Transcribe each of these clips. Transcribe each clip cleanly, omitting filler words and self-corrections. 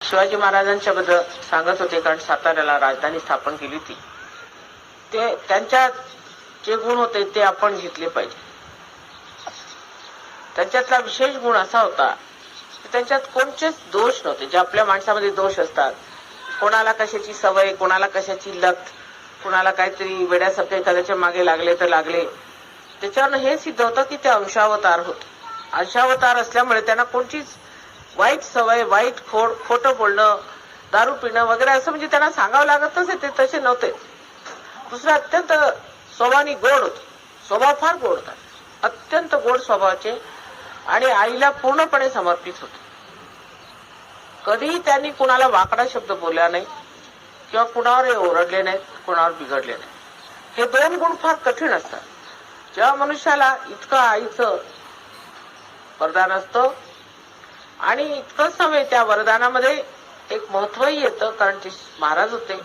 शिवाजी महाराजांच्या बद्दल सांगत होते, कारण साताऱ्याला राजधानी स्थापन केली होती. ते त्यांच्यात जे गुण होते ते आपण घेतले पाहिजे. त्यांच्यातला विशेष गुण असा होता की त्यांच्यात कोणतेच दोष नव्हते. जे आपल्या माणसामध्ये दोष असतात, कोणाला कशाची सवय, कोणाला कशाची लत, कोणाला काहीतरी वेड्यासारखे एखाद्याच्या मागे लागले तर लागले. त्याच्यावर हे सिद्ध होतं की ते अंशावतार होते. अंशावतार असल्यामुळे त्यांना कोणतीच वाईट सवय, वाईट खोटं बोलणं, दारू पिणं वगैरे असं म्हणजे त्यांना सांगावं लागत नसे, ते तसे नव्हते. दुसरं अत्यंत स्वभावानी गोड होते. स्वभाव फार गोड होता, अत्यंत गोड स्वभावाचे, आणि आईला पूर्णपणे समर्पित होते. कधीही त्यांनी कुणाला वाकडा शब्द बोलला नाही किंवा कुणावर ओरडले नाहीत, कुणावर बिघडले नाही. हे दोन गुण फार कठीण असतात. जेव्हा मनुष्याला इतकं आईचं वरदान असतं आणि इतकंच नव्हे, त्या वरदानामध्ये एक महत्वही येतं, कारण ते महाराज होते,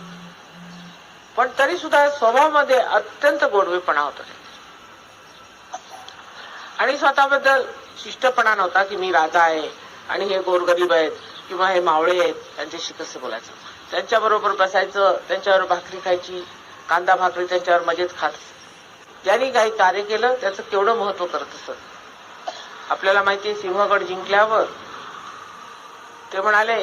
पण तरी सुद्धा स्वभावामध्ये अत्यंत गोडवेपणा होता आणि स्वतःबद्दल शिष्टपणा नव्हता की मी राजा आहे आणि हे गोरगरीब आहेत किंवा हे मावळे आहेत, त्यांच्याशी कसं बोलायचं. त्यांच्याबरोबर बसायचं, त्यांच्यावर भाकरी खायची, कांदा भाकरी त्यांच्यावर मजेत खात. ज्यांनी काही कार्य केलं त्याचं केवढं महत्व करत असत. आपल्याला माहिती आहे, सिंहगड जिंकल्यावर ते म्हणाले